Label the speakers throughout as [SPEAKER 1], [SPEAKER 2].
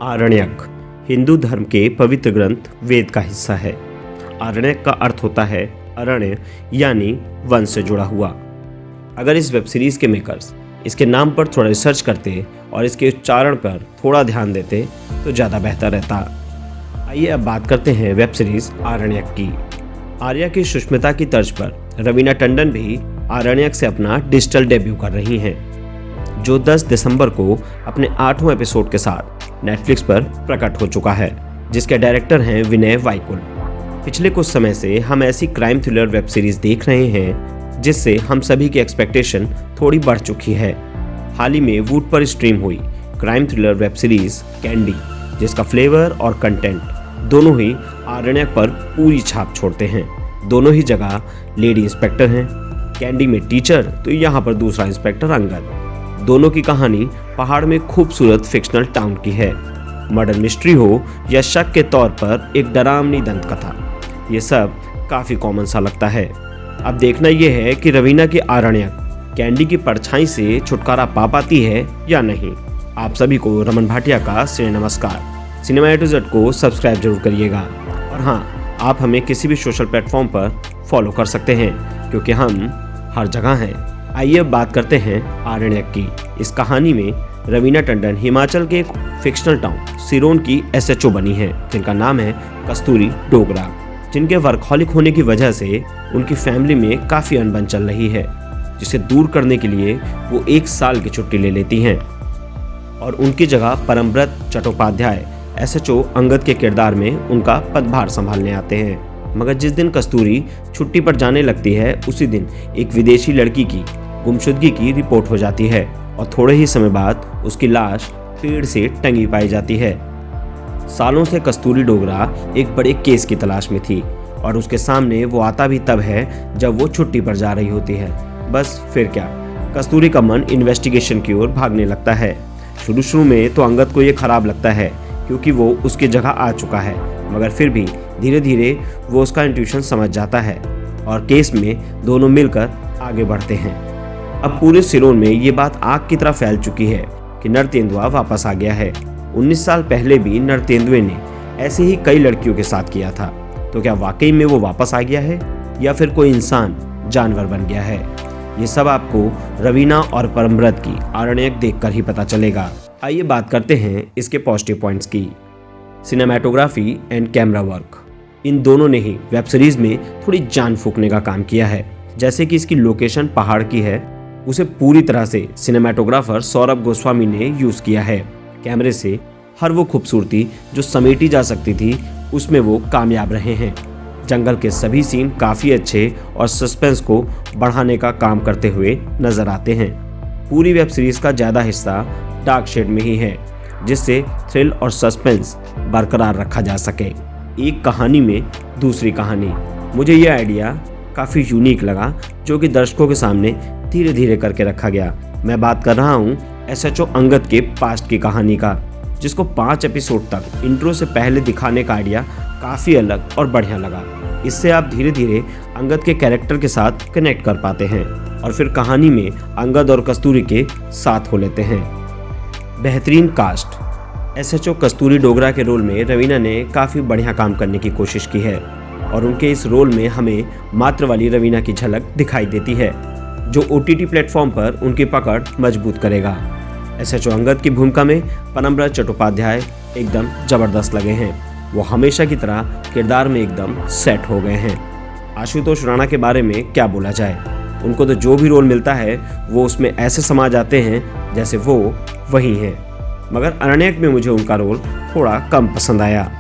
[SPEAKER 1] आरण्यक हिंदू धर्म के पवित्र ग्रंथ वेद का हिस्सा है। आरण्यक का अर्थ होता है अरण्य यानी वन से जुड़ा हुआ। अगर इस वेब सीरीज के मेकर्स इसके नाम पर थोड़ा रिसर्च करते और इसके उच्चारण पर थोड़ा ध्यान देते तो ज़्यादा बेहतर रहता। आइए अब बात करते हैं वेब सीरीज आरण्यक की। आर्या की सुष्मिता की तर्ज पर रवीना टंडन भी आरण्यक से अपना डिजिटल डेब्यू कर रही हैं, जो 10 दिसंबर को अपने 8वें एपिसोड के साथ नेटफ्लिक्स पर प्रकट हो चुका है, जिसके डायरेक्टर हैं विनय वाईकुल। पिछले कुछ समय से हम ऐसी क्राइम थ्रिलर वेब सीरीज देख रहे हैं जिससे हम सभी की एक्सपेक्टेशन थोड़ी बढ़ चुकी है। हाल ही में वूट पर स्ट्रीम हुई crime thriller web series candy, जिसका फ्लेवर और कंटेंट दोनों ही आरण्यक पर पूरी छाप छोड़ते हैं। दोनों ही जगह लेडी इंस्पेक्टर हैं, कैंडी में टीचर तो यहाँ पर दूसरा इंस्पेक्टर अंगद। दोनों की कहानी पहाड़ में खूबसूरत फिक्शनल टाउन की है। मर्डर मिस्ट्री हो या शक के तौर पर एक डरावनी दंत कथा, ये सब काफ़ी कॉमन सा लगता है। अब देखना यह है कि रवीना की आरण्यक कैंडी की परछाई से छुटकारा पा पाती है या नहीं। आप सभी को रमन भाटिया का सिने नमस्कार। सिनेमा ए टू जेड को सब्सक्राइब जरूर करिएगा और हाँ, आप हमें किसी भी सोशल प्लेटफॉर्म पर फॉलो कर सकते हैं क्योंकि हम हर जगह हैं। आइए अब बात करते हैं आरण्यक की। इस कहानी में रवीना टंडन हिमाचल के एक फिक्शनल टाउन सिरोन की एसएचओ बनी है, जिनका नाम है कस्तूरी डोगरा, जिनके वर्कहॉलिक होने की वजह से उनकी फैमिली में काफ़ी अनबन चल रही है, जिसे दूर करने के लिए वो 1 साल की छुट्टी ले लेती हैं और उनकी जगह परमव्रत चट्टोपाध्याय एसएचओ अंगद के किरदार में उनका पदभार संभालने आते हैं। मगर जिस दिन कस्तूरी छुट्टी पर जाने लगती है उसी दिन एक विदेशी लड़की की गुमशुदगी की रिपोर्ट हो जाती है और थोड़े ही समय बाद उसकी लाश पेड़ से टंगी पाई जाती है। सालों से कस्तूरी डोगरा एक बड़े केस की तलाश में थी और उसके सामने वो आता भी तब है जब वो छुट्टी पर जा रही होती है। बस फिर क्या, कस्तूरी का मन इन्वेस्टिगेशन की ओर भागने लगता है। शुरू में तो अंगद को ये खराब लगता है क्योंकि वो उसकी जगह आ चुका है, मगर फिर भी धीरे धीरे वो उसका इंट्यूशन समझ जाता है और केस में दोनों मिलकर आगे बढ़ते हैं। अब पूरे सिरोन में ये बात आग की तरह फैल चुकी है कि नर तेंदुआ वापस आ गया है। 19 साल पहले भी नर तेंदुए ने ऐसे ही कई लड़कियों के साथ किया था, तो क्या वाकई में वो वापस आ गया है या फिर कोई इंसान जानवर बन गया है? ये सब आपको रवीना और परमव्रत की आरण्यक देखकर ही पता चलेगा। आइए बात करते हैं इसके पॉजिटिव पॉइंट्स की। सिनेमाटोग्राफी एंड कैमरा वर्क, इन दोनों ने ही वेब सीरीज में थोड़ी जान फूंकने का काम किया है। जैसे कि इसकी लोकेशन पहाड़ की है, उसे पूरी तरह से सिनेमाटोग्राफर सौरभ गोस्वामी ने यूज किया है। कैमरे से हर वो खूबसूरती जो समेटी जा सकती थी उसमें वो कामयाब रहे हैं। जंगल के सभी सीन काफ़ी अच्छे और सस्पेंस को बढ़ाने का काम करते हुए नजर आते हैं। पूरी वेब सीरीज का ज़्यादा हिस्सा डार्क शेड में ही है, जिससे थ्रिल और सस्पेंस बरकरार रखा जा सके। एक कहानी में दूसरी कहानी, मुझे यह आइडिया काफ़ी यूनिक लगा जो कि दर्शकों के सामने धीरे धीरे करके रखा गया। मैं बात कर रहा हूँ एसएचओ अंगद के पास्ट की कहानी का, जिसको 5 एपिसोड तक इंट्रो से पहले दिखाने का आइडिया काफ़ी अलग और बढ़िया लगा। इससे आप धीरे धीरे अंगद के कैरेक्टर के साथ कनेक्ट कर पाते हैं और फिर कहानी में अंगद और कस्तूरी के साथ हो लेते हैं। बेहतरीन कास्ट, एसएचओ कस्तूरी डोगरा के रोल में रवीना ने काफ़ी बढ़िया काम करने की कोशिश की है और उनके इस रोल में हमें मात्र वाली रवीना की झलक दिखाई देती है, जो ओटीटी प्लेटफॉर्म पर उनकी पकड़ मजबूत करेगा। एसएचओ अंगद की भूमिका में परमव्रत चट्टोपाध्याय एकदम ज़बरदस्त लगे हैं। वो हमेशा की तरह किरदार में एकदम सेट हो गए हैं। आशुतोष राणा के बारे में क्या बोला जाए, उनको तो जो भी रोल मिलता है वो उसमें ऐसे समा जाते हैं जैसे वो वही हैं। मगर अरण्यक में मुझे उनका रोल थोड़ा कम पसंद आया।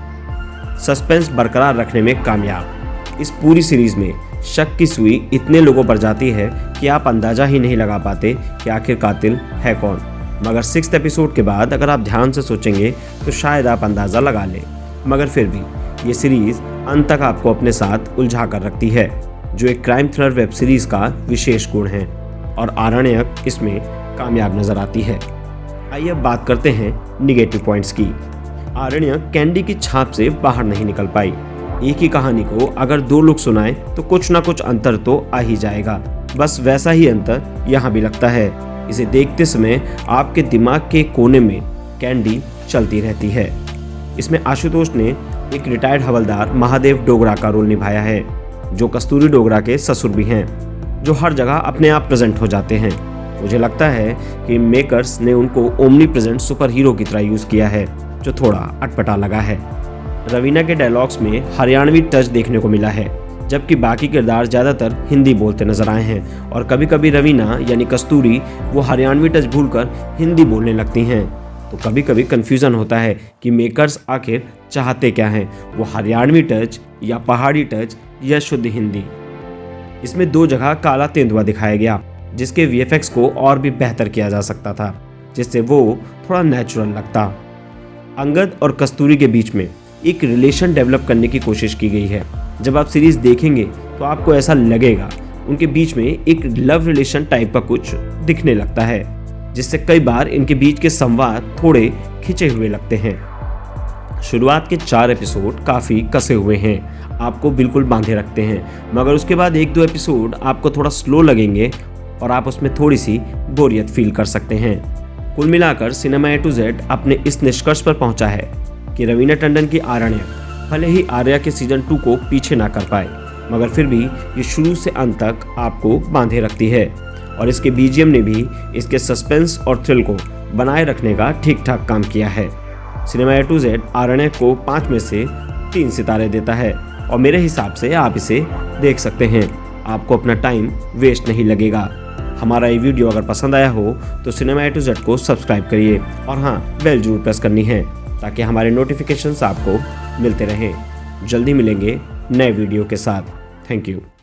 [SPEAKER 1] सस्पेंस बरकरार रखने में कामयाब। इस पूरी सीरीज में शक की सुई इतने लोगों पर जाती है कि आप अंदाज़ा ही नहीं लगा पाते कि आखिर कातिल है कौन। मगर 6th एपिसोड के बाद अगर आप ध्यान से सोचेंगे तो शायद आप अंदाज़ा लगा लें। मगर फिर भी ये सीरीज़ अंत तक आपको अपने साथ उलझा कर रखती है, जो एक क्राइम थ्रिलर वेब सीरीज़ का विशेष गुण है और आरण्यक इसमें कामयाब नज़र आती है। आइए अब बात करते हैं निगेटिव पॉइंट्स की। आरण्यक कैंडी की छाप से बाहर नहीं निकल पाई। एक ही कहानी को अगर 2 लोग सुनाएं तो कुछ ना कुछ अंतर तो आ ही जाएगा। बस वैसा ही अंतर यहाँ भी लगता है। इसे देखते समय आपके दिमाग के कोने में कैंडी चलती रहती है। इसमें आशुतोष ने एक रिटायर्ड हवलदार महादेव डोगरा का रोल निभाया है, जो कस्तूरी डोगरा के ससुर भी हैं, जो हर जगह अपने आप प्रेजेंट हो जाते हैं। मुझे लगता है कि मेकर्स ने उनको ओमनी प्रेजेंट सुपर हीरो की तरह यूज किया है, जो थोड़ा अटपटा लगा है। रवीना के डायलॉग्स में हरियाणवी टच देखने को मिला है, जबकि बाकी किरदार ज़्यादातर हिंदी बोलते नजर आए हैं और कभी कभी रवीना यानी कस्तूरी वो हरियाणवी टच भूलकर हिंदी बोलने लगती हैं। तो कभी कभी कन्फ्यूज़न होता है कि मेकर्स आखिर चाहते क्या हैं, वो हरियाणवी टच या पहाड़ी टच या शुद्ध हिंदी। इसमें 2 जगह काला तेंदुआ दिखाया गया, जिसके VFX को और भी बेहतर किया जा सकता था, जिससे वो थोड़ा नेचुरल लगता। अंगद और कस्तूरी के बीच में एक रिलेशन डेवलप करने की कोशिश की गई है। जब आप सीरीज देखेंगे तो आपको ऐसा लगेगा उनके बीच में एक लव रिलेशन टाइप का कुछ दिखने लगता है, जिससे कई बार इनके बीच के संवाद थोड़े खिंचे हुए लगते हैं। शुरुआत के 4 एपिसोड काफ़ी कसे हुए हैं, आपको बिल्कुल बांधे रखते हैं, मगर उसके बाद 1-2 एपिसोड आपको थोड़ा स्लो लगेंगे और आप उसमें थोड़ी सी बोरियत फील कर सकते हैं। कुल मिलाकर सिनेमा A to Z अपने इस निष्कर्ष पर पहुंचा है कि रवीना टंडन की आरण्यक भले ही आर्या के सीजन 2 को पीछे ना कर पाए, मगर फिर भी ये शुरू से अंत तक आपको बांधे रखती है और इसके BGM ने भी इसके सस्पेंस और थ्रिल को बनाए रखने का ठीक ठाक काम किया है। सिनेमा A to Z आरण्यक को 5 में से 3 सितारे देता है और मेरे हिसाब से आप इसे देख सकते हैं, आपको अपना टाइम वेस्ट नहीं लगेगा। हमारा ये वीडियो अगर पसंद आया हो तो सिनेमा A to Z को सब्सक्राइब करिए और हाँ, बेल जरूर प्रेस करनी है ताकि हमारे नोटिफिकेशंस आपको मिलते रहें। जल्दी मिलेंगे नए वीडियो के साथ। Thank you.